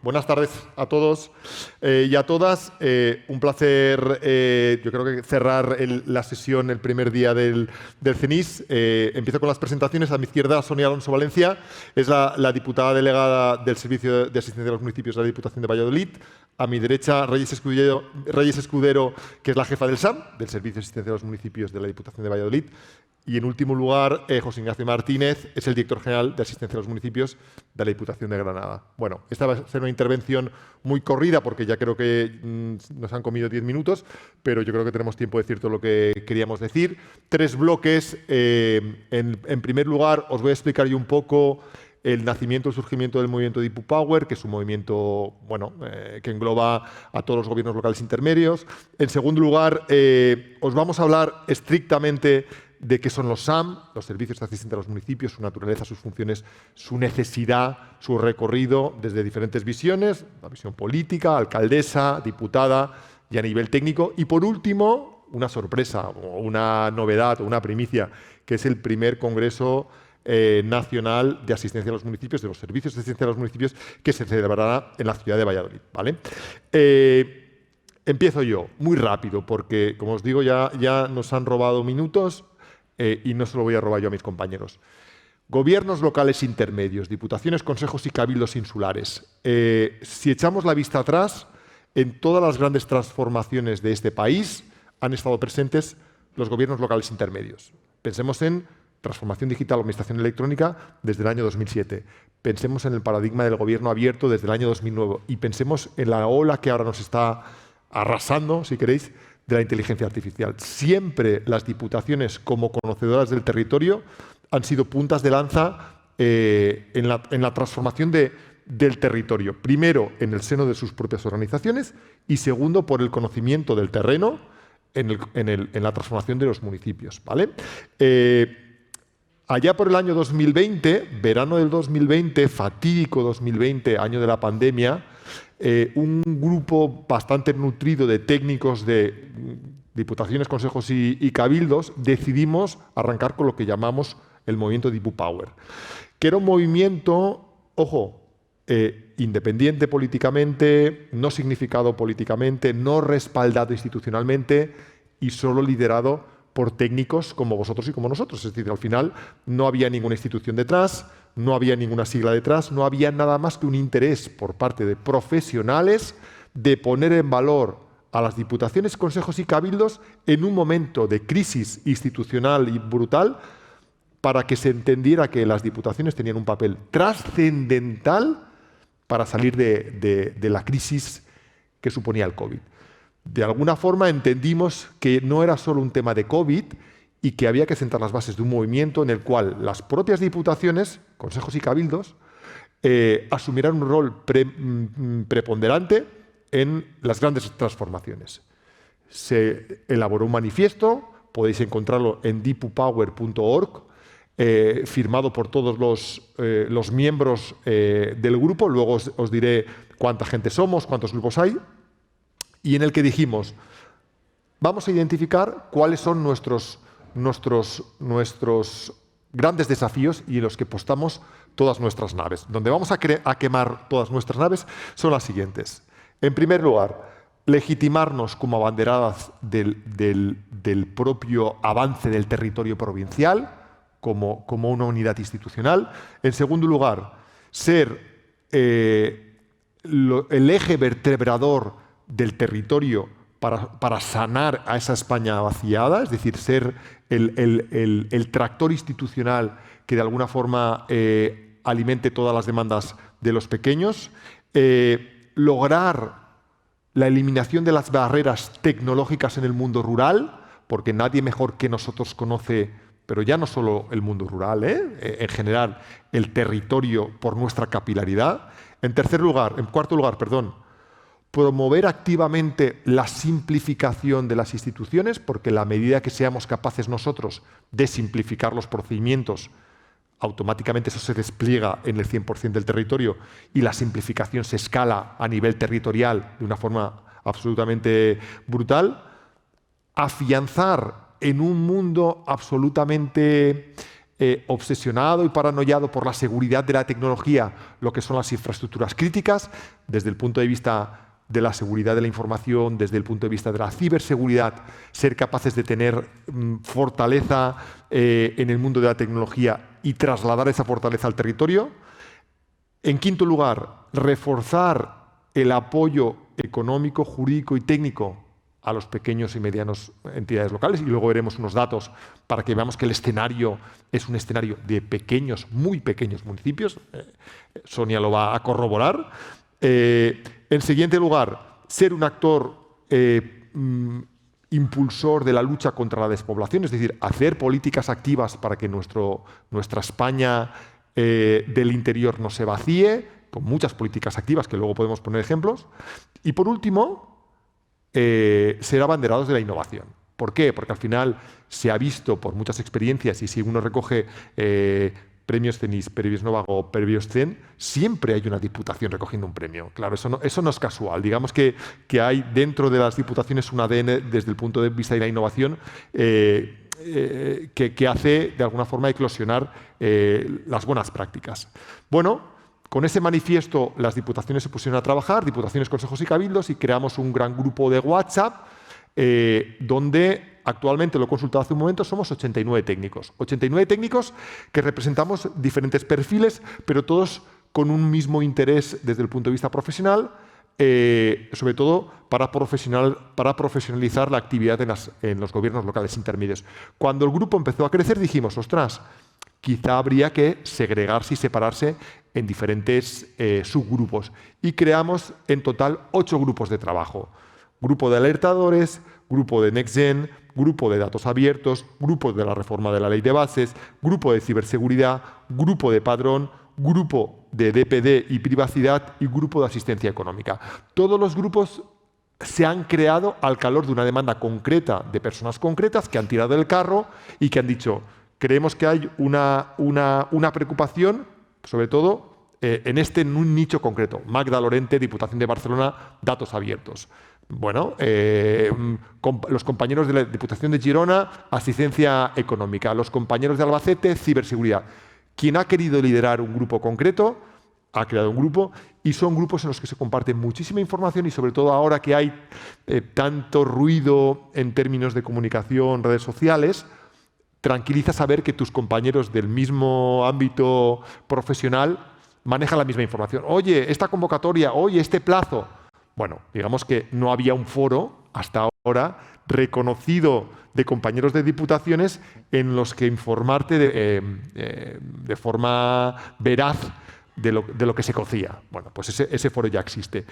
buenas tardes a todos y a todas. Un placer, yo creo que cerrar la sesión el primer día del CENIS. Empiezo con las presentaciones. A mi izquierda, Sonia Alonso Valencia, es la diputada delegada del Servicio de Asistencia de los Municipios de la Diputación de Valladolid. A mi derecha, Reyes Escudero, que es la jefa del SAM, del Servicio de Asistencia de los Municipios de la Diputación de Valladolid. Y en último lugar, José Ignacio Martínez, es el director general de Asistencia a los Municipios de la Diputación de Granada. Bueno, esta va a ser una intervención muy corrida porque ya creo que nos han comido 10 minutos, pero yo creo que tenemos tiempo de decir todo lo que queríamos decir. 3 bloques. En primer lugar, os voy a explicar yo un poco el nacimiento, el surgimiento del movimiento DipuPower, que es un movimiento que engloba a todos los gobiernos locales intermedios. En segundo lugar, os vamos a hablar estrictamente de qué son los SAM, los servicios de asistencia a los municipios, su naturaleza, sus funciones, su necesidad, su recorrido desde diferentes visiones, la visión política, alcaldesa, diputada y a nivel técnico. Y por último, una sorpresa o una novedad o una primicia, que es el primer Congreso Nacional de Asistencia a los Municipios, de los Servicios de Asistencia a los Municipios, que se celebrará en la ciudad de Valladolid, ¿vale? Empiezo yo, muy rápido, porque, como os digo, ya nos han robado minutos. Y no se lo voy a robar yo a mis compañeros. Gobiernos locales intermedios, diputaciones, consejos y cabildos insulares. Si echamos la vista atrás, en todas las grandes transformaciones de este país han estado presentes los gobiernos locales intermedios. Pensemos en transformación digital o administración electrónica desde el año 2007. Pensemos en el paradigma del gobierno abierto desde el año 2009. Y pensemos en la ola que ahora nos está arrasando, si queréis, de la inteligencia artificial. Siempre las diputaciones, como conocedoras del territorio, han sido puntas de lanza en la transformación del territorio. Primero, en el seno de sus propias organizaciones y segundo, por el conocimiento del terreno en la transformación de los municipios, ¿vale? Allá por el año 2020, verano del 2020, fatídico 2020, año de la pandemia, un grupo bastante nutrido de técnicos de diputaciones, consejos y cabildos decidimos arrancar con lo que llamamos el movimiento DipuPower, que era un movimiento, ojo, independiente políticamente, no significado políticamente, no respaldado institucionalmente y solo liderado por técnicos como vosotros y como nosotros. Es decir, al final no había ninguna institución detrás, no había ninguna sigla detrás, no había nada más que un interés por parte de profesionales de poner en valor a las diputaciones, consejos y cabildos en un momento de crisis institucional y brutal para que se entendiera que las diputaciones tenían un papel trascendental para salir de la crisis que suponía el COVID. De alguna forma entendimos que no era solo un tema de COVID y que había que sentar las bases de un movimiento en el cual las propias diputaciones, consejos y cabildos, asumieran un rol preponderante en las grandes transformaciones. Se elaboró un manifiesto, podéis encontrarlo en dipupower.org, firmado por todos los miembros del grupo. Luego os diré cuánta gente somos, cuántos grupos hay. Y en el que dijimos, vamos a identificar cuáles son nuestros grandes desafíos y en los que postamos todas nuestras naves. Donde vamos a quemar todas nuestras naves son las siguientes. En primer lugar, legitimarnos como abanderadas del propio avance del territorio provincial, como una unidad institucional. En segundo lugar, ser el eje vertebrador del territorio para sanar a esa España vaciada, es decir, ser el tractor institucional que de alguna forma alimente todas las demandas de los pequeños, lograr la eliminación de las barreras tecnológicas en el mundo rural, porque nadie mejor que nosotros conoce, pero ya no solo el mundo rural, en general el territorio por nuestra capilaridad. En cuarto lugar, promover activamente la simplificación de las instituciones, porque en la medida que seamos capaces nosotros de simplificar los procedimientos, automáticamente eso se despliega en el 100% del territorio y la simplificación se escala a nivel territorial de una forma absolutamente brutal. Afianzar en un mundo absolutamente obsesionado y paranoiado por la seguridad de la tecnología, lo que son las infraestructuras críticas, desde el punto de vista de la seguridad de la información, desde el punto de vista de la ciberseguridad, ser capaces de tener fortaleza en el mundo de la tecnología y trasladar esa fortaleza al territorio. En quinto lugar, reforzar el apoyo económico, jurídico y técnico a los pequeños y medianos entidades locales, y luego veremos unos datos para que veamos que el escenario es un escenario de pequeños, muy pequeños municipios. Sonia lo va a corroborar. En siguiente lugar, ser un actor impulsor de la lucha contra la despoblación, es decir, hacer políticas activas para que nuestra España del interior no se vacíe, con muchas políticas activas que luego podemos poner ejemplos. Y por último, ser abanderados de la innovación. ¿Por qué? Porque al final se ha visto por muchas experiencias, y si uno recoge premios CENIS, premios Novago o premios CEN, siempre hay una diputación recogiendo un premio. Claro, eso no es casual. Digamos que hay dentro de las diputaciones un ADN desde el punto de vista de la innovación que hace de alguna forma eclosionar las buenas prácticas. Bueno, con ese manifiesto las diputaciones se pusieron a trabajar, diputaciones, consejos y cabildos, y creamos un gran grupo de WhatsApp donde actualmente, lo he consultado hace un momento, somos 89 técnicos. 89 técnicos que representamos diferentes perfiles, pero todos con un mismo interés desde el punto de vista profesional, sobre todo para profesionalizar la actividad en los gobiernos locales intermedios. Cuando el grupo empezó a crecer dijimos, ostras, quizá habría que segregarse y separarse en diferentes subgrupos. Y creamos en total 8 grupos de trabajo. Grupo de alertadores, grupo de NextGen, grupo de datos abiertos, grupo de la reforma de la ley de bases, grupo de ciberseguridad, grupo de padrón, grupo de DPD y privacidad y grupo de asistencia económica. Todos los grupos se han creado al calor de una demanda concreta de personas concretas que han tirado del carro y que han dicho, creemos que hay una preocupación, sobre todo en un nicho concreto. Magda Lorente, Diputación de Barcelona, datos abiertos. Bueno, los compañeros de la Diputación de Girona, asistencia económica. Los compañeros de Albacete, ciberseguridad. Quien ha querido liderar un grupo concreto ha creado un grupo, y son grupos en los que se comparte muchísima información, y sobre todo ahora que hay tanto ruido en términos de comunicación, redes sociales, tranquiliza saber que tus compañeros del mismo ámbito profesional manejan la misma información. Oye, esta convocatoria, oye, este plazo. Bueno, digamos que no había un foro hasta ahora reconocido de compañeros de diputaciones en los que informarte de forma veraz de lo que se cocía. Bueno, pues ese foro ya existe.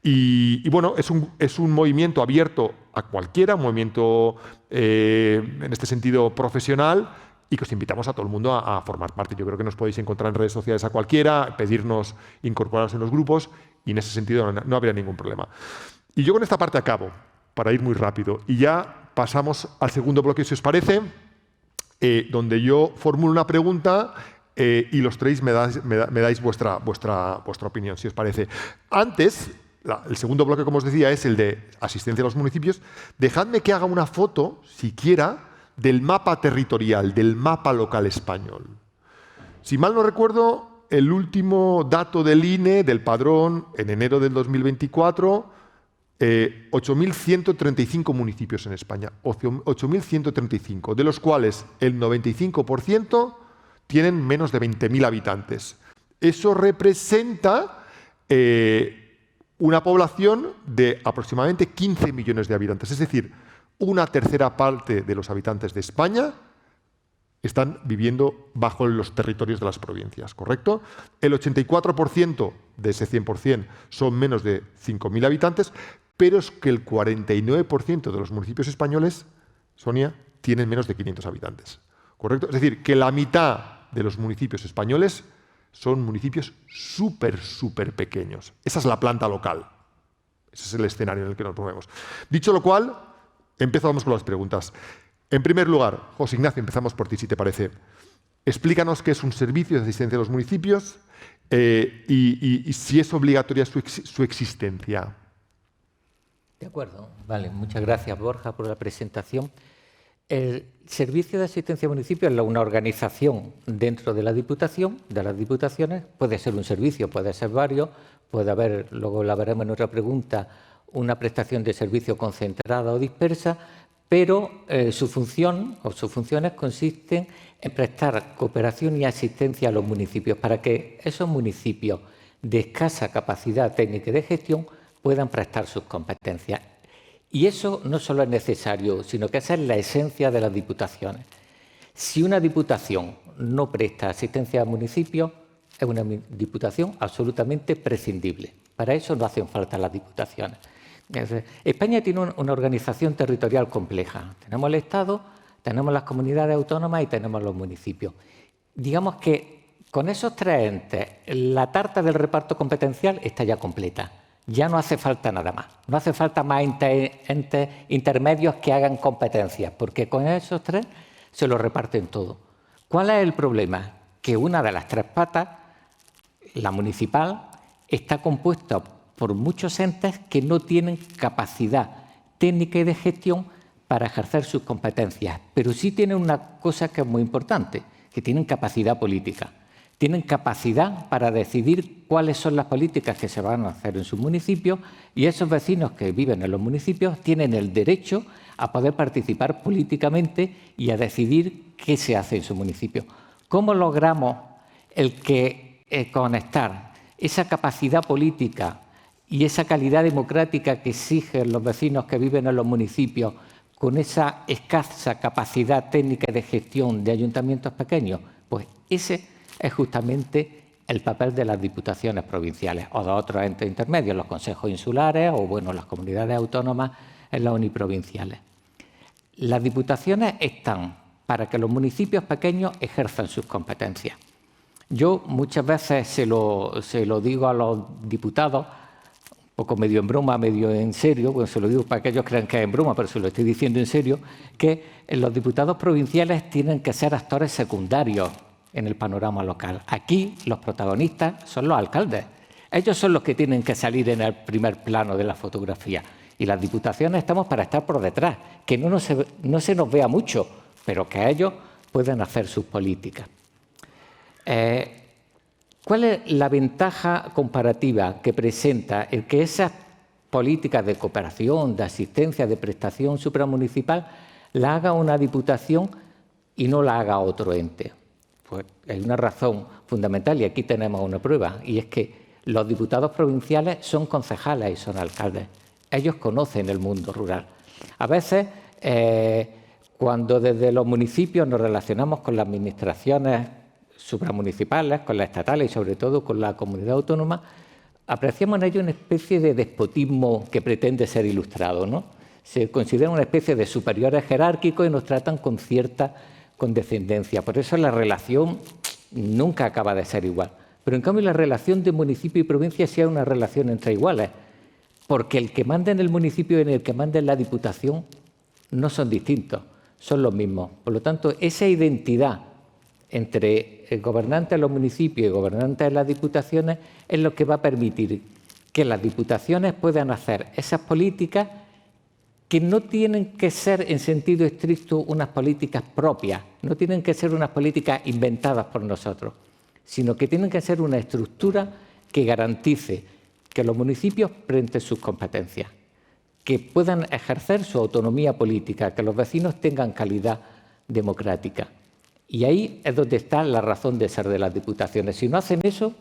Y bueno, es un movimiento abierto a cualquiera, un movimiento en este sentido profesional, y que os invitamos a todo el mundo a formar parte. Yo creo que nos podéis encontrar en redes sociales a cualquiera, pedirnos incorporaros en los grupos, y en ese sentido no habría ningún problema. Y yo con esta parte acabo, para ir muy rápido, y ya pasamos al segundo bloque, si os parece, donde yo formulo una pregunta y los tres me dais vuestra opinión, si os parece. Antes, el segundo bloque, como os decía, es el de asistencia a los municipios. Dejadme que haga una foto, siquiera, del mapa territorial, del mapa local español. Si mal no recuerdo, el último dato del INE, del padrón, en enero del 2024, 8.135 municipios en España, 8.135, de los cuales el 95% tienen menos de 20.000 habitantes. Eso representa una población de aproximadamente 15 millones de habitantes, es decir, una tercera parte de los habitantes de España están viviendo bajo los territorios de las provincias, ¿correcto? El 84% de ese 100% son menos de 5.000 habitantes, pero es que el 49% de los municipios españoles, Sonia, tienen menos de 500 habitantes, ¿correcto? Es decir, que la mitad de los municipios españoles son municipios súper pequeños. Esa es la planta local. Ese es el escenario en el que nos movemos. Dicho lo cual, empezamos con las preguntas. En primer lugar, José Ignacio, empezamos por ti, si te parece. Explícanos qué es un servicio de asistencia a los municipios y si es obligatoria su existencia. De acuerdo. Vale, muchas gracias, Borja, por la presentación. El Servicio de Asistencia Municipio es una organización dentro de la Diputación, de las Diputaciones. Puede ser un servicio, puede ser varios, puede haber, luego la veremos en otra pregunta, una prestación de servicio concentrada o dispersa, pero su función o sus funciones consisten en prestar cooperación y asistencia a los municipios para que esos municipios de escasa capacidad técnica y de gestión puedan prestar sus competencias. Y eso no solo es necesario, sino que esa es la esencia de las diputaciones. Si una diputación no presta asistencia al municipio, es una diputación absolutamente prescindible. Para eso no hacen falta las diputaciones. España tiene una organización territorial compleja. Tenemos el Estado, tenemos las comunidades autónomas y tenemos los municipios. Digamos que con esos tres entes, la tarta del reparto competencial está ya completa. Ya no hace falta nada más. No hace falta más entes intermedios que hagan competencias, porque con esos tres se lo reparten todo. ¿Cuál es el problema? Que una de las tres patas, la municipal, está compuesta por muchos entes que no tienen capacidad técnica y de gestión para ejercer sus competencias, pero sí tienen una cosa que es muy importante, que tienen capacidad política. Tienen capacidad para decidir cuáles son las políticas que se van a hacer en sus municipios y esos vecinos que viven en los municipios tienen el derecho a poder participar políticamente y a decidir qué se hace en su municipio. ¿Cómo logramos conectar esa capacidad política y esa calidad democrática que exigen los vecinos que viven en los municipios con esa escasa capacidad técnica de gestión de ayuntamientos pequeños? Pues ese es justamente el papel de las diputaciones provinciales o de otros entes intermedios, los consejos insulares o las comunidades autónomas en las uniprovinciales. Las diputaciones están para que los municipios pequeños ejerzan sus competencias. Yo muchas veces se lo digo a los diputados, un poco medio en broma, medio en serio, se lo digo para que ellos crean que es en broma, pero se lo estoy diciendo en serio, que los diputados provinciales tienen que ser actores secundarios en el panorama local. Aquí los protagonistas son los alcaldes. Ellos son los que tienen que salir en el primer plano de la fotografía. Y las diputaciones estamos para estar por detrás, que no se nos vea mucho, pero que ellos puedan hacer sus políticas. ¿Cuál es la ventaja comparativa que presenta el que esas políticas de cooperación, de asistencia, de prestación supramunicipal la haga una diputación y no la haga otro ente? Pues hay una razón fundamental y aquí tenemos una prueba, y es que los diputados provinciales son concejales y son alcaldes. Ellos conocen el mundo rural. A veces, cuando desde los municipios nos relacionamos con las administraciones supramunicipales, con las estatales y sobre todo con la comunidad autónoma, apreciamos en ello una especie de despotismo que pretende ser ilustrado, ¿no? Se considera una especie de superiores jerárquicos y nos tratan con cierta condescendencia. Por eso la relación nunca acaba de ser igual. Pero en cambio la relación de municipio y provincia sí es una relación entre iguales, porque el que manda en el municipio y el que manda en la diputación no son distintos, son los mismos. Por lo tanto, esa identidad entre el gobernante de los municipios y el gobernante de las diputaciones es lo que va a permitir que las diputaciones puedan hacer esas políticas que no tienen que ser en sentido estricto unas políticas propias, no tienen que ser unas políticas inventadas por nosotros, sino que tienen que ser una estructura que garantice que los municipios presten sus competencias, que puedan ejercer su autonomía política, que los vecinos tengan calidad democrática. Y ahí es donde está la razón de ser de las diputaciones. Si no hacen eso,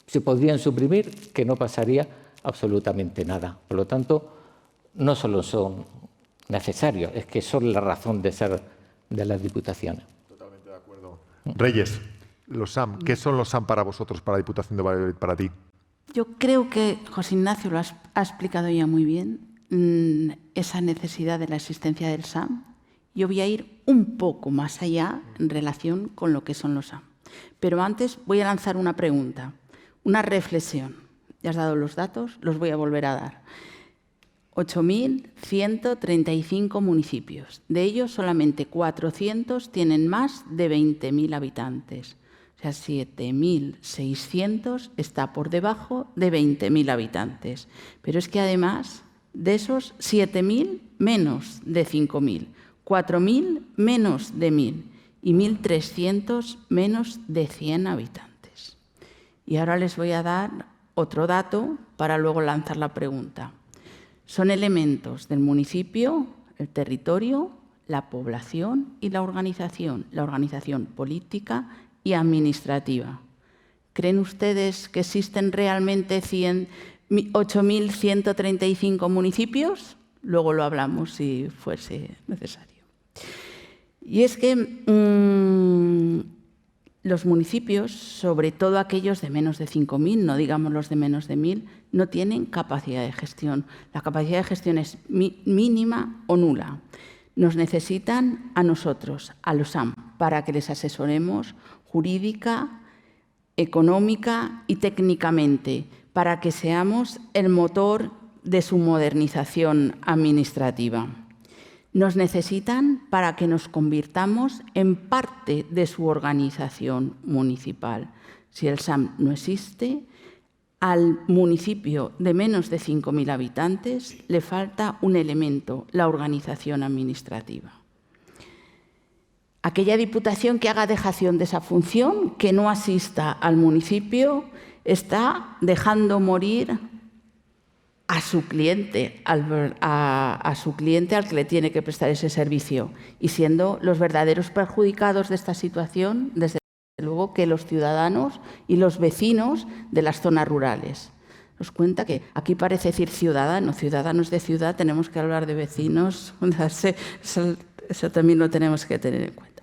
se podrían suprimir, que no pasaría absolutamente nada. Por lo tanto, no solo son necesarios, es que son la razón de ser de las diputaciones. Totalmente de acuerdo. Reyes, los SAM, ¿qué son los SAM para vosotros, para la Diputación de Valladolid, para ti? Yo creo que José Ignacio lo ha explicado ya muy bien, esa necesidad de la existencia del SAM. Yo voy a ir un poco más allá en relación con lo que son los SAM. Pero antes voy a lanzar una pregunta, una reflexión. Ya has dado los datos, los voy a volver a dar. 8.135 municipios. De ellos, solamente 400 tienen más de 20.000 habitantes. O sea, 7.600 está por debajo de 20.000 habitantes. Pero es que además, de esos 7.000, menos de 5.000. 4.000 menos de 1.000 y 1.300 menos de 100 habitantes. Y ahora les voy a dar otro dato para luego lanzar la pregunta. Son elementos del municipio, el territorio, la población y la organización política y administrativa. ¿Creen ustedes que existen realmente 8.135 municipios? Luego lo hablamos si fuese necesario. Y es que los municipios, sobre todo aquellos de menos de 5.000, no digamos los de menos de 1.000, no tienen capacidad de gestión. La capacidad de gestión es mínima o nula. Nos necesitan a nosotros, a los SAM, para que les asesoremos jurídica, económica y técnicamente, para que seamos el motor de su modernización administrativa. Nos necesitan para que nos convirtamos en parte de su organización municipal. Si el SAM no existe, al municipio de menos de 5.000 habitantes le falta un elemento, la organización administrativa. Aquella diputación que haga dejación de esa función, que no asista al municipio, está dejando morir a su cliente, a su cliente al que le tiene que prestar ese servicio, y siendo los verdaderos perjudicados de esta situación, desde luego, que los ciudadanos y los vecinos de las zonas rurales. Nos cuenta que aquí parece decir ciudadanos de ciudad, tenemos que hablar de vecinos, eso también lo tenemos que tener en cuenta.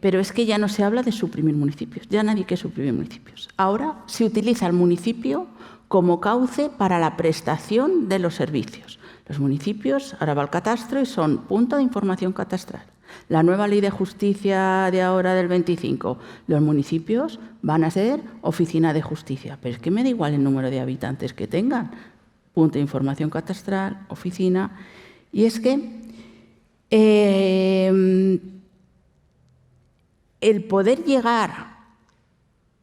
Pero es que ya no se habla de suprimir municipios, ya nadie quiere suprimir municipios. Ahora se utiliza el municipio como cauce para la prestación de los servicios. Los municipios ahora va al catastro y son punto de información catastral. La nueva ley de justicia de ahora del 25, los municipios van a ser oficina de justicia. Pero es que me da igual el número de habitantes que tengan. Punto de información catastral, oficina. Y es que el poder llegar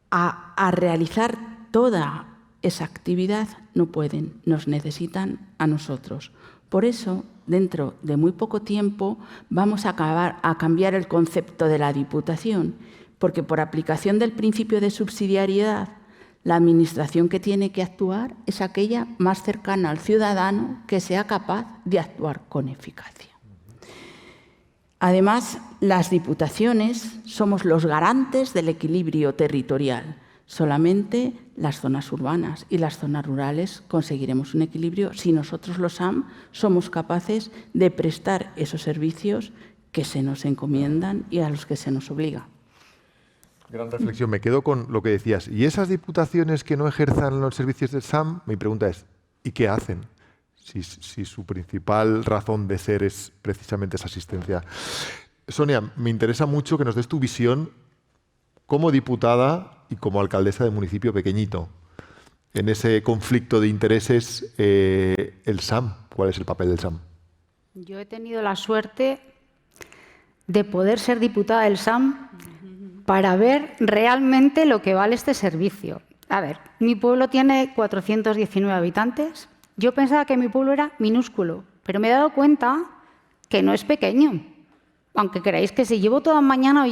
a realizar toda esa actividad no pueden, nos necesitan a nosotros. Por eso, dentro de muy poco tiempo, vamos a cambiar el concepto de la Diputación, porque por aplicación del principio de subsidiariedad, la administración que tiene que actuar es aquella más cercana al ciudadano que sea capaz de actuar con eficacia. Además, las diputaciones somos los garantes del equilibrio territorial. Solamente las zonas urbanas y las zonas rurales conseguiremos un equilibrio si nosotros los SAM somos capaces de prestar esos servicios que se nos encomiendan y a los que se nos obliga. Gran reflexión. Me quedo con lo que decías. ¿Y esas diputaciones que no ejerzan los servicios del SAM? Mi pregunta es, ¿y qué hacen? Si su principal razón de ser es precisamente esa asistencia. Sonia, me interesa mucho que nos des tu visión como diputada y como alcaldesa de municipio pequeñito. En ese conflicto de intereses, el SAM, ¿cuál es el papel del SAM? Yo he tenido la suerte de poder ser diputada del SAM para ver realmente lo que vale este servicio. A ver, mi pueblo tiene 419 habitantes. Yo pensaba que mi pueblo era minúsculo, pero me he dado cuenta que no es pequeño. Aunque creáis que sí, llevo toda mañana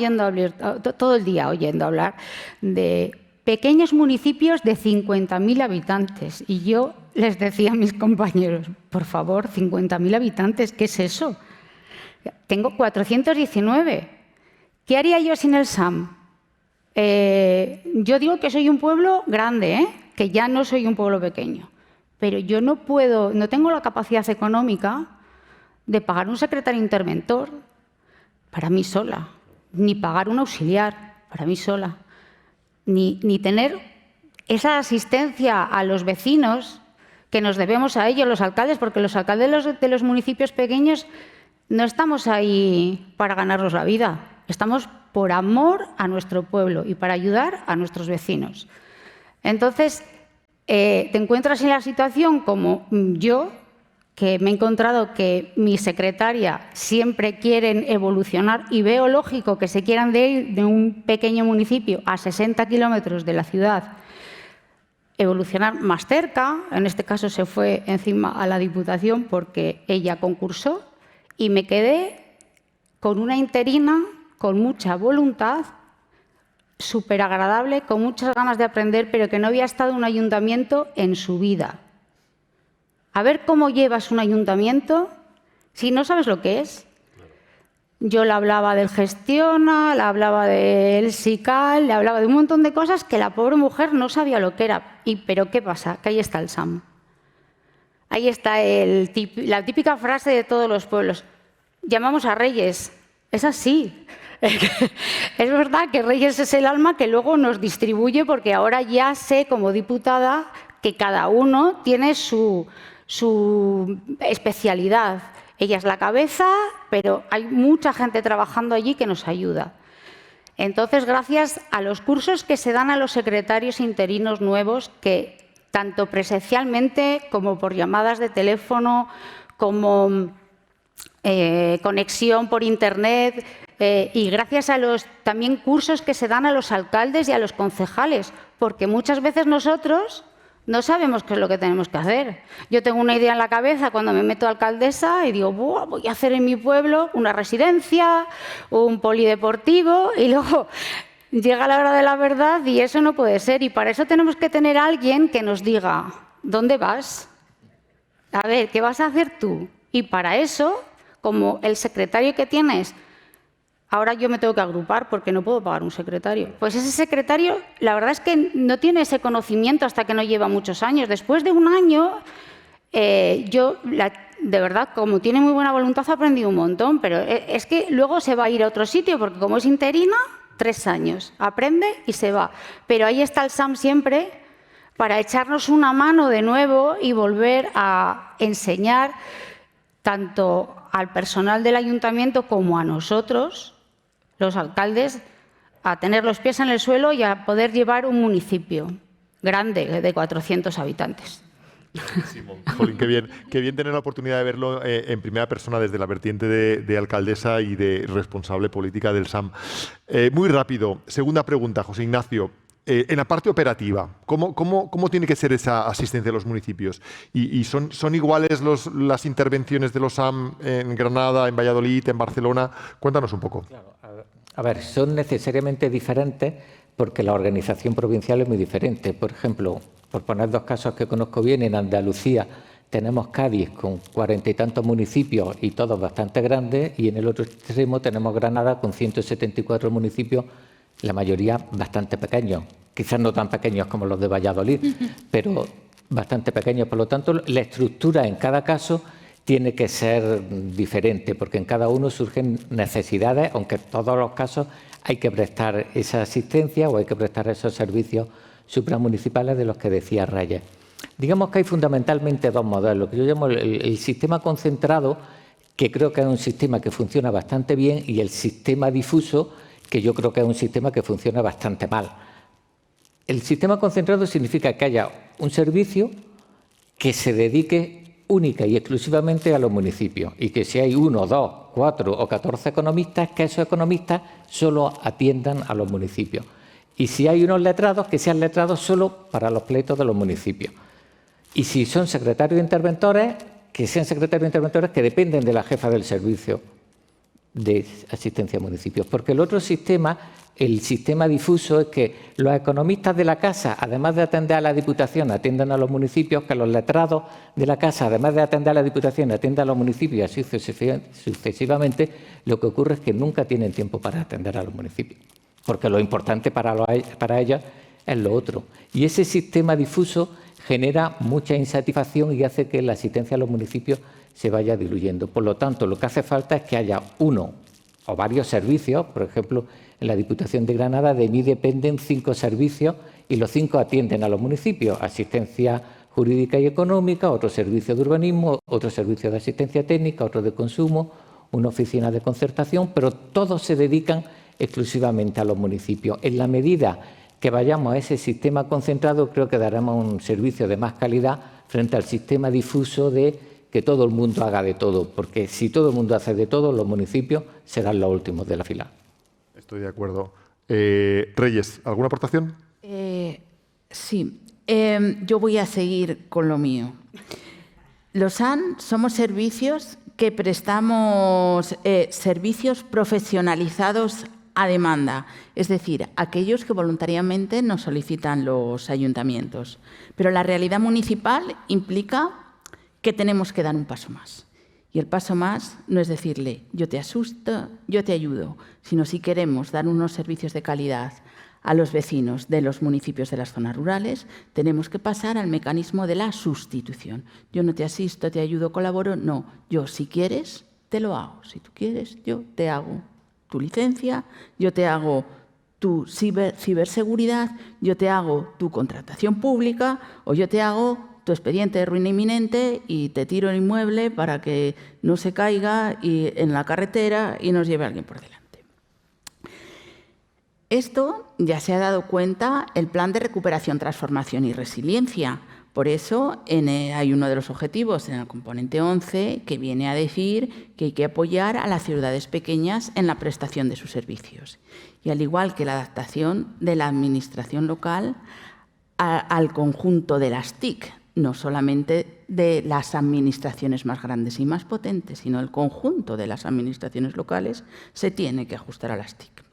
todo el día oyendo hablar de pequeños municipios de 50.000 habitantes. Y yo les decía a mis compañeros, por favor, 50.000 habitantes, ¿qué es eso? Tengo 419. ¿Qué haría yo sin el SAM? Yo digo que soy un pueblo grande, que ya no soy un pueblo pequeño. Pero yo no tengo la capacidad económica de pagar un secretario interventor para mí sola, ni pagar un auxiliar para mí sola, ni tener esa asistencia a los vecinos que nos debemos a ellos, los alcaldes, porque los alcaldes de los municipios pequeños no estamos ahí para ganarnos la vida, estamos por amor a nuestro pueblo y para ayudar a nuestros vecinos. Entonces, te encuentras en la situación como yo, que me he encontrado que mi secretaria siempre quieren evolucionar y veo lógico que se quieran ir de un pequeño municipio a 60 kilómetros de la ciudad, evolucionar más cerca. En este caso se fue encima a la Diputación porque ella concursó Y me quedé con una interina con mucha voluntad, súper agradable, con muchas ganas de aprender, pero que no había estado en un ayuntamiento en su vida. A ver cómo llevas un ayuntamiento si no sabes lo que es. Yo le hablaba del Gestiona, le hablaba del SICAL, le hablaba de un montón de cosas que la pobre mujer no sabía lo que era. Pero ¿qué pasa? Que ahí está el SAM. Ahí está la típica frase de todos los pueblos. Llamamos a Reyes. Es así. Es verdad que Reyes es el alma que luego nos distribuye, porque ahora ya sé como diputada que cada uno tiene su especialidad. Ella es la cabeza, pero hay mucha gente trabajando allí que nos ayuda. Entonces, gracias a los cursos que se dan a los secretarios interinos nuevos, que tanto presencialmente como por llamadas de teléfono, como conexión por Internet, y gracias a los también cursos que se dan a los alcaldes y a los concejales, porque muchas veces nosotros no sabemos qué es lo que tenemos que hacer. Yo tengo una idea en la cabeza cuando me meto alcaldesa y digo, voy a hacer en mi pueblo una residencia, un polideportivo, y luego llega la hora de la verdad y eso no puede ser. Y para eso tenemos que tener a alguien que nos diga, ¿dónde vas? A ver, ¿qué vas a hacer tú? Y para eso, como el secretario que tienes, ahora yo me tengo que agrupar porque no puedo pagar un secretario. Pues ese secretario, la verdad es que no tiene ese conocimiento hasta que no lleva muchos años. Después de un año, de verdad, como tiene muy buena voluntad, ha aprendido un montón, pero es que luego se va a ir a otro sitio, porque como es interina, 3 años, aprende y se va. Pero ahí está el SAM siempre para echarnos una mano de nuevo y volver a enseñar tanto al personal del ayuntamiento como a nosotros, los alcaldes, a tener los pies en el suelo y a poder llevar un municipio grande de 400 habitantes. Simón, jolín, qué bien tener la oportunidad de verlo en primera persona desde la vertiente de alcaldesa y de responsable política del SAM. Muy rápido, segunda pregunta, José Ignacio. En la parte operativa, ¿cómo tiene que ser esa asistencia a los municipios? ¿Y son iguales las intervenciones de los SAM en Granada, en Valladolid, en Barcelona? Cuéntanos un poco. Claro, a ver, son necesariamente diferentes porque la organización provincial es muy diferente. Por ejemplo, por poner 2 casos que conozco bien, en Andalucía tenemos Cádiz con 40 y tantos municipios y todos bastante grandes, y en el otro extremo tenemos Granada con 174 municipios, la mayoría bastante pequeños, quizás no tan pequeños como los de Valladolid, pero bastante pequeños. Por lo tanto, la estructura en cada caso tiene que ser diferente, porque en cada uno surgen necesidades, aunque en todos los casos hay que prestar esa asistencia o hay que prestar esos servicios supramunicipales de los que decía Reyes. Digamos que hay fundamentalmente 2 modelos, que yo llamo el sistema concentrado, que creo que es un sistema que funciona bastante bien, y el sistema difuso, que yo creo que es un sistema que funciona bastante mal. El sistema concentrado significa que haya un servicio que se dedique única y exclusivamente a los municipios, y que si hay 1, 2, 4 o 14 economistas, que esos economistas solo atiendan a los municipios. Y si hay unos letrados, que sean letrados solo para los pleitos de los municipios. Y si son secretarios de interventores, que sean secretarios de interventores que dependen de la jefa del servicio de asistencia a municipios. Porque el otro sistema, el sistema difuso, es que los economistas de la casa, además de atender a la Diputación, atiendan a los municipios, que los letrados de la casa, además de atender a la Diputación, atiendan a los municipios, y así sucesivamente. Lo que ocurre es que nunca tienen tiempo para atender a los municipios, porque lo importante para ellos es lo otro. Y ese sistema difuso genera mucha insatisfacción y hace que la asistencia a los municipios se vaya diluyendo. Por lo tanto, lo que hace falta es que haya uno o varios servicios. Por ejemplo, en la Diputación de Granada de mí dependen 5 servicios y los 5 atienden a los municipios: asistencia jurídica y económica, otro servicio de urbanismo, otro servicio de asistencia técnica, otro de consumo, una oficina de concertación, pero todos se dedican exclusivamente a los municipios. En la medida que vayamos a ese sistema concentrado, creo que daremos un servicio de más calidad frente al sistema difuso de que todo el mundo haga de todo, porque si todo el mundo hace de todo, los municipios serán los últimos de la fila. Estoy de acuerdo. Reyes, ¿alguna aportación? Sí, yo voy a seguir con lo mío. Los SAN somos servicios que prestamos servicios profesionalizados a demanda, es decir, aquellos que voluntariamente nos solicitan los ayuntamientos. Pero la realidad municipal implica que tenemos que dar un paso más. Y el paso más no es decirle, yo te asusto, yo te ayudo, sino si queremos dar unos servicios de calidad a los vecinos de los municipios de las zonas rurales, tenemos que pasar al mecanismo de la sustitución. Yo no te asisto, te ayudo, colaboro, no. Yo, si quieres, te lo hago. Si tú quieres, yo te hago tu licencia, yo te hago tu ciberseguridad, yo te hago tu contratación pública o yo te hago tu expediente de ruina inminente y te tiro el inmueble para que no se caiga en la carretera y nos lleve a alguien por delante. Esto ya se ha dado cuenta el Plan de Recuperación, Transformación y Resiliencia. Por eso hay uno de los objetivos en el componente 11 que viene a decir que hay que apoyar a las ciudades pequeñas en la prestación de sus servicios. Y al igual que la adaptación de la administración local al conjunto de las TIC, no solamente de las administraciones más grandes y más potentes, sino el conjunto de las administraciones locales se tiene que ajustar a las TIC.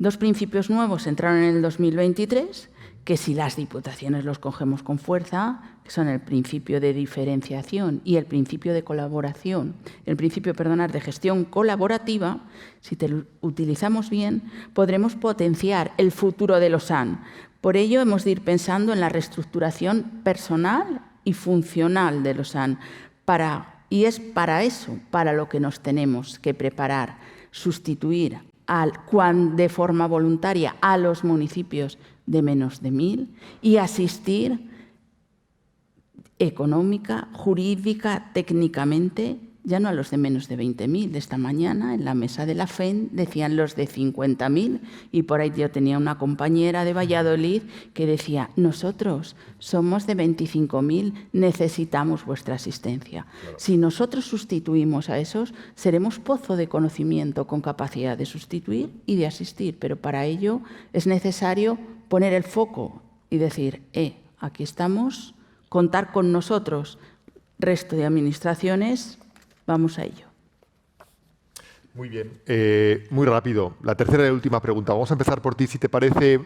2 principios nuevos entraron en el 2023, que si las diputaciones los cogemos con fuerza, que son el principio de diferenciación y el principio de colaboración, el principio, de gestión colaborativa, si te utilizamos bien, podremos potenciar el futuro de los SAN. Por ello, hemos de ir pensando en la reestructuración personal y funcional de los SAN. Y es para eso, para lo que nos tenemos que preparar, sustituir de forma voluntaria a los municipios de menos de 1.000 y asistir económica, jurídica, técnicamente, ya no a los de menos de 20.000. Esta mañana en la mesa de la FEN decían los de 50.000 y por ahí yo tenía una compañera de Valladolid que decía, nosotros somos de 25.000, necesitamos vuestra asistencia. Claro. Si nosotros sustituimos a esos, seremos pozo de conocimiento con capacidad de sustituir y de asistir, pero para ello es necesario poner el foco y decir, aquí estamos, contar con nosotros, resto de administraciones, vamos a ello. Muy bien. Muy rápido. La tercera y última pregunta. Vamos a empezar por ti, si te parece.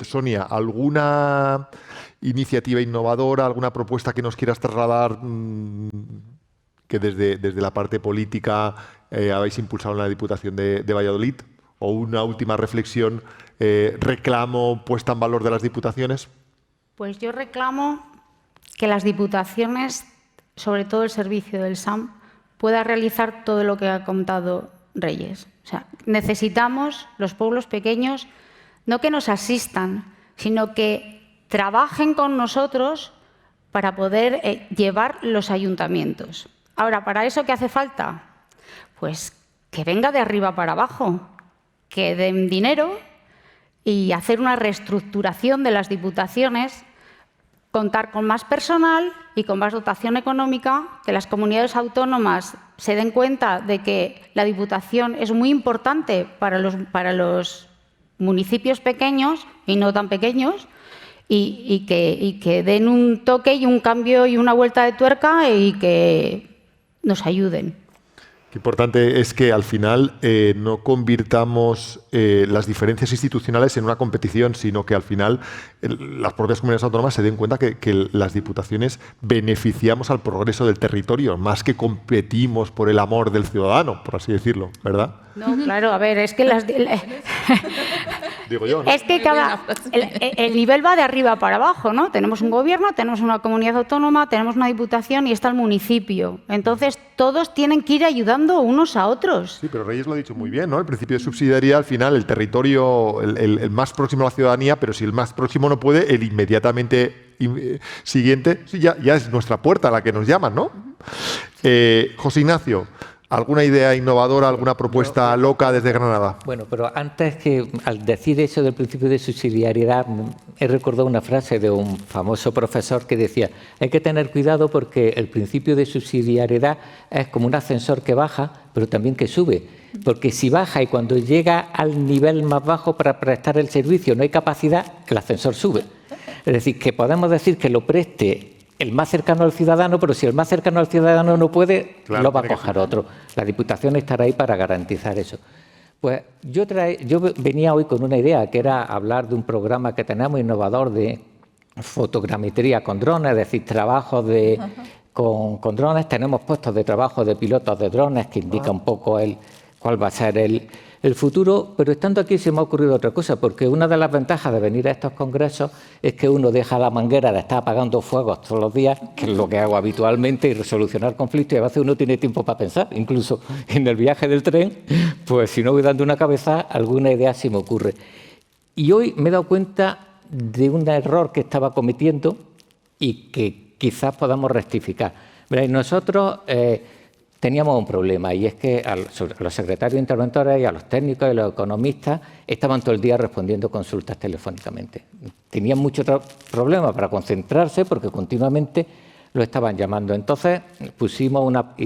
Sonia, ¿alguna iniciativa innovadora, alguna propuesta que nos quieras trasladar que desde la parte política habéis impulsado en la Diputación de Valladolid? ¿O una última reflexión, reclamo, puesta en valor de las diputaciones? Pues yo reclamo que las diputaciones, sobre todo el servicio del SAM, pueda realizar todo lo que ha contado Reyes. O sea, necesitamos, los pueblos pequeños, no que nos asistan, sino que trabajen con nosotros para poder llevar los ayuntamientos. Ahora, ¿para eso qué hace falta? Pues que venga de arriba para abajo, que den dinero y hacer una reestructuración de las diputaciones, contar con más personal y con más dotación económica, que las comunidades autónomas se den cuenta de que la Diputación es muy importante para los municipios pequeños y no tan pequeños y que den un toque y un cambio y una vuelta de tuerca y que nos ayuden. Qué importante es que al final no convirtamos las diferencias institucionales en una competición, sino que al final las propias comunidades autónomas se den cuenta que las diputaciones beneficiamos al progreso del territorio, más que competimos por el amor del ciudadano, por así decirlo, ¿verdad? No, claro, a ver, es que las... Digo yo, ¿no? Es que el nivel va de arriba para abajo, ¿no? Tenemos un gobierno, tenemos una comunidad autónoma, tenemos una diputación y está el municipio. Entonces, todos tienen que ir ayudando unos a otros. Sí, pero Reyes lo ha dicho muy bien, ¿no? El principio de subsidiariedad, al final, el territorio, el más próximo a la ciudadanía, pero si el más próximo no puede, el inmediatamente siguiente, sí, ya es nuestra puerta la que nos llaman, ¿no? José Ignacio, ¿alguna idea innovadora, alguna propuesta loca desde Granada? Bueno, pero antes que, al decir eso del principio de subsidiariedad, he recordado una frase de un famoso profesor que decía, hay que tener cuidado porque el principio de subsidiariedad es como un ascensor que baja, pero también que sube. Porque si baja y cuando llega al nivel más bajo para prestar el servicio no hay capacidad, el ascensor sube. Es decir, que podemos decir que lo preste el más cercano al ciudadano, pero si el más cercano al ciudadano no puede, Claro, lo va a tiene que coger otro. La Diputación estará ahí para garantizar eso. Pues yo venía hoy con una idea, que era hablar de un programa que tenemos innovador de fotogrametría con drones, es decir, trabajos con drones. Tenemos puestos de trabajo de pilotos de drones que indica un poco cuál va a ser el futuro, pero estando aquí se me ha ocurrido otra cosa, porque una de las ventajas de venir a estos congresos es que uno deja la manguera de estar apagando fuegos todos los días, que es lo que hago habitualmente, y resolucionar conflictos, y a veces uno tiene tiempo para pensar, incluso en el viaje del tren, pues si no voy dando una cabeza, alguna idea se me ocurre. Y hoy me he dado cuenta de un error que estaba cometiendo y que quizás podamos rectificar. Veréis, nosotros teníamos un problema, y es que a los secretarios interventores y a los técnicos y a los economistas estaban todo el día respondiendo consultas telefónicamente. Tenían mucho problema para concentrarse porque continuamente lo estaban llamando. Entonces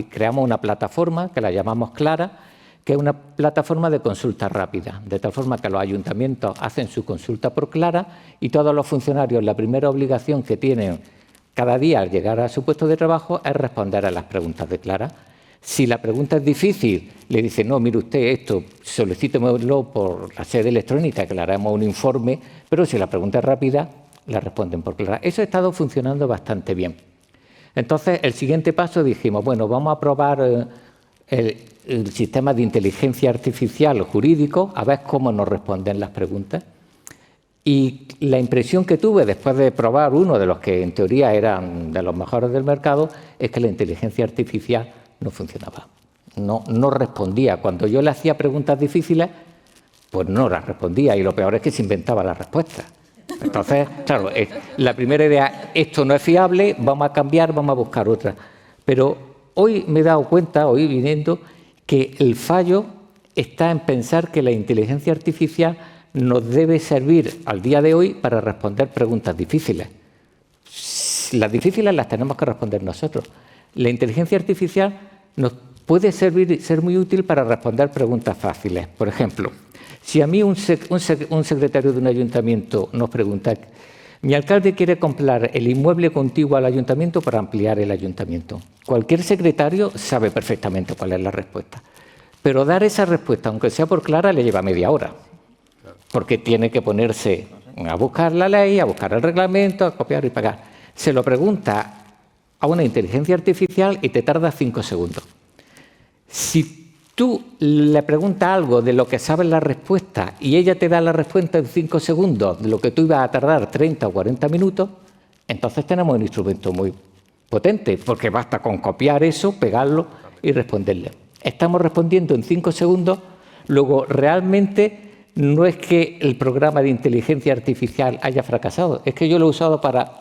creamos una plataforma que la llamamos Clara, que es una plataforma de consulta rápida, de tal forma que los ayuntamientos hacen su consulta por Clara y todos los funcionarios, la primera obligación que tienen cada día al llegar a su puesto de trabajo es responder a las preguntas de Clara. Si la pregunta es difícil, le dicen, no, mire usted esto, solicítemelo por la sede electrónica, que le haremos un informe, pero si la pregunta es rápida, la responden por Clara. Eso ha estado funcionando bastante bien. Entonces, el siguiente paso dijimos, bueno, vamos a probar el sistema de inteligencia artificial jurídico, a ver cómo nos responden las preguntas. Y la impresión que tuve después de probar uno de los que en teoría eran de los mejores del mercado, es que la inteligencia artificial no funcionaba, no respondía. Cuando yo le hacía preguntas difíciles, pues no las respondía, y lo peor es que se inventaba la respuesta. Entonces, claro, la primera idea, esto no es fiable, vamos a cambiar, vamos a buscar otra. Pero hoy me he dado cuenta, hoy viniendo, que el fallo está en pensar que la inteligencia artificial nos debe servir al día de hoy para responder preguntas difíciles. Las difíciles las tenemos que responder nosotros. La inteligencia artificial nos puede ser muy útil para responder preguntas fáciles. Por ejemplo, si a mí un secretario de un ayuntamiento nos pregunta, mi alcalde quiere comprar el inmueble contiguo al ayuntamiento para ampliar el ayuntamiento. Cualquier secretario sabe perfectamente cuál es la respuesta. Pero dar esa respuesta, aunque sea por Clara, le lleva media hora. Porque tiene que ponerse a buscar la ley, a buscar el reglamento, a copiar y pegar. Se lo pregunta a una inteligencia artificial y te tarda 5 segundos. Si tú le preguntas algo de lo que sabes la respuesta y ella te da la respuesta en 5 segundos de lo que tú ibas a tardar 30 o 40 minutos, entonces tenemos un instrumento muy potente, porque basta con copiar eso, pegarlo y responderle. Estamos respondiendo en 5 segundos, luego realmente no es que el programa de inteligencia artificial haya fracasado, es que yo lo he usado para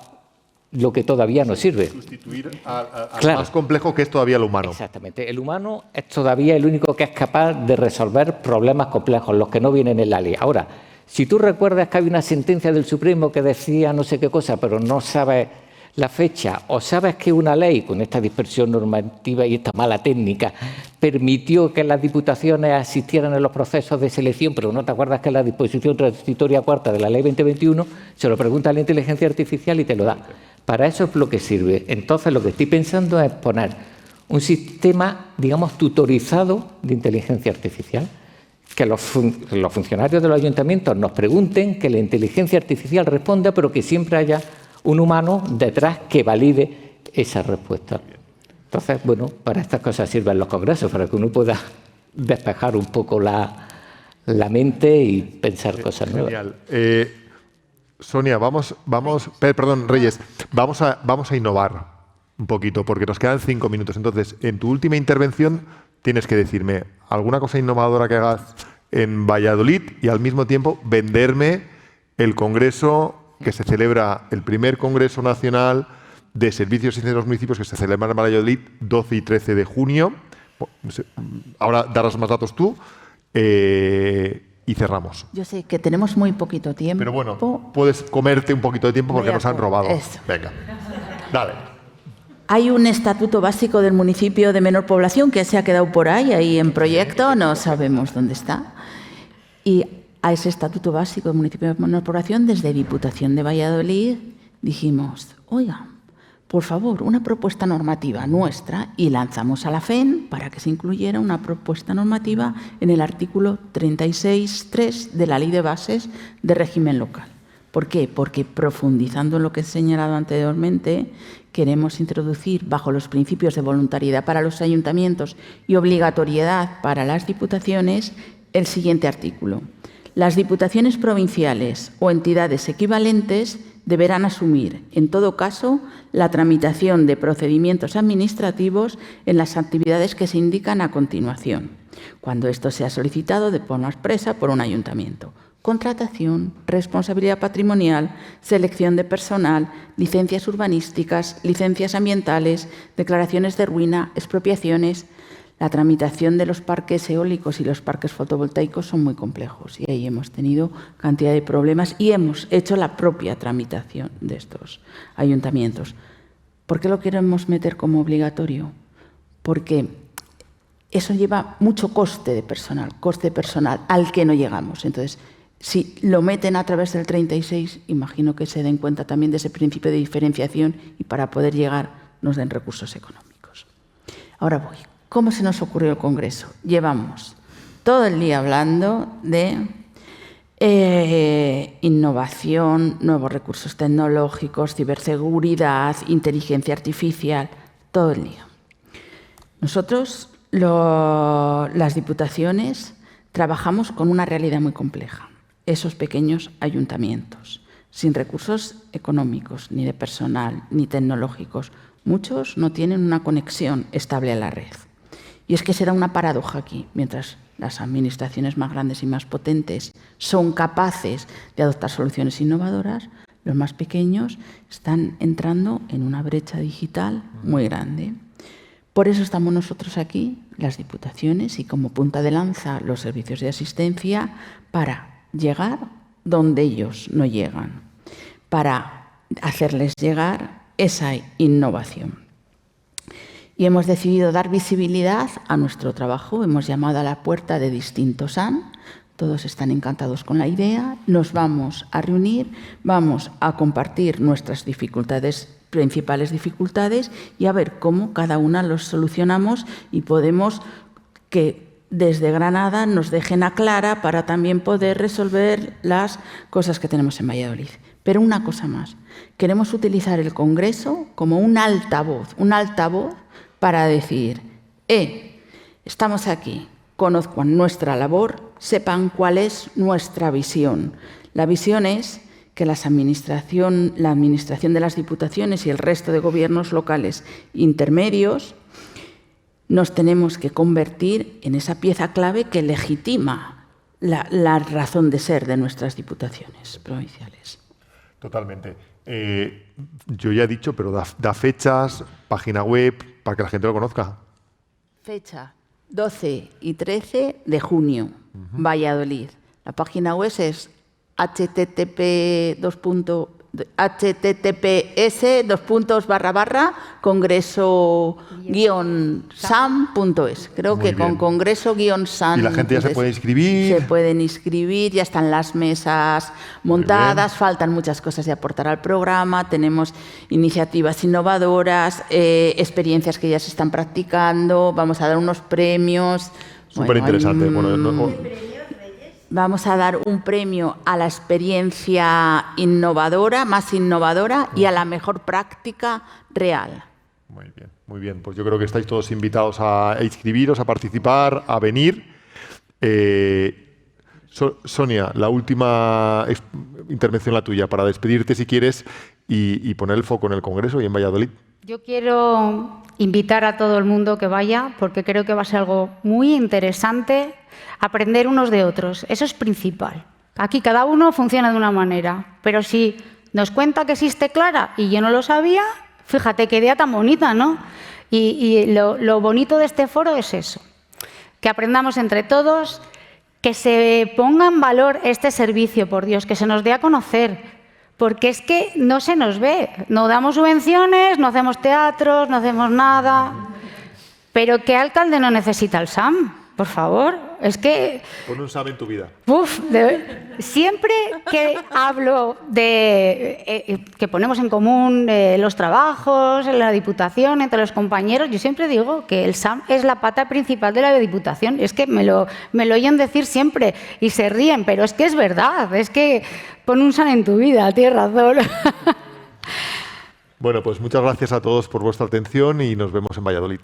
lo que todavía no sirve. Sustituir al Claro. más complejo, que es todavía lo humano. Exactamente. El humano es todavía el único que es capaz de resolver problemas complejos, los que no vienen en la ley. Ahora, si tú recuerdas que hay una sentencia del Supremo que decía no sé qué cosa, pero no sabes la fecha, o sabes que una ley con esta dispersión normativa y esta mala técnica permitió que las diputaciones asistieran en los procesos de selección, pero no te acuerdas que la disposición transitoria cuarta de la Ley 2021, se lo pregunta a la inteligencia artificial y te lo da. Para eso es lo que sirve. Entonces, lo que estoy pensando es poner un sistema, digamos, tutorizado de inteligencia artificial, que los funcionarios de los ayuntamientos nos pregunten, que la inteligencia artificial responda, pero que siempre haya un humano detrás que valide esa respuesta. Entonces, bueno, para estas cosas sirven los congresos, para que uno pueda despejar un poco la mente y pensar cosas nuevas. Genial. Sonia, Reyes, vamos a innovar un poquito, porque nos quedan 5 minutos. Entonces, en tu última intervención tienes que decirme alguna cosa innovadora que hagas en Valladolid y al mismo tiempo venderme el congreso que se celebra, el primer Congreso Nacional de Servicios y Centros Municipios, que se celebra en Valladolid 12 y 13 de junio. Ahora darás más datos tú y cerramos. Yo sé que tenemos muy poquito tiempo. Pero bueno, puedes comerte un poquito de tiempo porque nos han robado. Eso. Venga, dale. Hay un estatuto básico del municipio de menor población que se ha quedado por ahí en proyecto, no sabemos dónde está. Y a ese estatuto básico del municipio de menor población, desde Diputación de Valladolid, dijimos, oiga, por favor, una propuesta normativa nuestra, y lanzamos a la FEN para que se incluyera una propuesta normativa en el artículo 36.3 de la Ley de Bases de Régimen Local. ¿Por qué? Porque profundizando en lo que he señalado anteriormente, queremos introducir bajo los principios de voluntariedad para los ayuntamientos y obligatoriedad para las diputaciones el siguiente artículo. Las diputaciones provinciales o entidades equivalentes deberán asumir, en todo caso, la tramitación de procedimientos administrativos en las actividades que se indican a continuación, cuando esto sea solicitado de forma expresa por un ayuntamiento. Contratación, responsabilidad patrimonial, selección de personal, licencias urbanísticas, licencias ambientales, declaraciones de ruina, expropiaciones. La tramitación de los parques eólicos y los parques fotovoltaicos son muy complejos y ahí hemos tenido cantidad de problemas y hemos hecho la propia tramitación de estos ayuntamientos. ¿Por qué lo queremos meter como obligatorio? Porque eso lleva mucho coste personal al que no llegamos. Entonces, si lo meten a través del 36, imagino que se den cuenta también de ese principio de diferenciación y para poder llegar nos den recursos económicos. Ahora voy. ¿Cómo se nos ocurrió el Congreso? Llevamos todo el día hablando de innovación, nuevos recursos tecnológicos, ciberseguridad, inteligencia artificial, todo el día. Nosotros, las diputaciones, trabajamos con una realidad muy compleja. Esos pequeños ayuntamientos, sin recursos económicos, ni de personal, ni tecnológicos. Muchos no tienen una conexión estable a la red. Y es que será una paradoja aquí, mientras las administraciones más grandes y más potentes son capaces de adoptar soluciones innovadoras, los más pequeños están entrando en una brecha digital muy grande. Por eso estamos nosotros aquí, las diputaciones, y como punta de lanza los servicios de asistencia para llegar donde ellos no llegan, para hacerles llegar esa innovación. Y hemos decidido dar visibilidad a nuestro trabajo. Hemos llamado a la puerta de distintos SAN. Todos están encantados con la idea. Nos vamos a reunir, vamos a compartir nuestras principales dificultades y a ver cómo cada una los solucionamos y podemos que desde Granada nos dejen a Clara para también poder resolver las cosas que tenemos en Valladolid. Pero una cosa más. Queremos utilizar el Congreso como un altavoz para decir, estamos aquí, conozcan nuestra labor, sepan cuál es nuestra visión. La visión es que la administración de las diputaciones y el resto de gobiernos locales intermedios nos tenemos que convertir en esa pieza clave que legitima la razón de ser de nuestras diputaciones provinciales. Totalmente. Yo ya he dicho, pero da fechas, página web, para que la gente lo conozca. Fecha 12 y 13 de junio, Valladolid. La página web es https://congreso-sam.es. Creo Muy que bien. con congreso-sam. Y la gente ya se puede inscribir. Se pueden inscribir, ya están las mesas montadas, faltan muchas cosas de aportar al programa, tenemos iniciativas innovadoras, experiencias que ya se están practicando, vamos a dar unos premios. Súper interesante. Vamos a dar un premio a la experiencia innovadora, más innovadora, y a la mejor práctica real. Muy bien, muy bien. Pues yo creo que estáis todos invitados a inscribiros, a participar, a venir. Sonia, la última intervención la tuya, para despedirte si quieres y poner el foco en el Congreso y en Valladolid. Yo quiero invitar a todo el mundo que vaya, porque creo que va a ser algo muy interesante, aprender unos de otros. Eso es principal. Aquí cada uno funciona de una manera, pero si nos cuenta que existe Clara y yo no lo sabía, fíjate qué idea tan bonita, ¿no? Y lo bonito de este foro es eso, que aprendamos entre todos, que se ponga en valor este servicio, por Dios, que se nos dé a conocer, porque es que no se nos ve. No damos subvenciones, no hacemos teatros, no hacemos nada. Pero ¿qué alcalde no necesita el SAM? por favor, es que... Pon un SAM en tu vida. Siempre que hablo de que ponemos en común los trabajos en la Diputación entre los compañeros, yo siempre digo que el SAM es la pata principal de la Diputación. Es que me lo oyen decir siempre y se ríen, pero es que es verdad, es que pon un SAM en tu vida, tienes razón. Bueno, pues muchas gracias a todos por vuestra atención y nos vemos en Valladolid.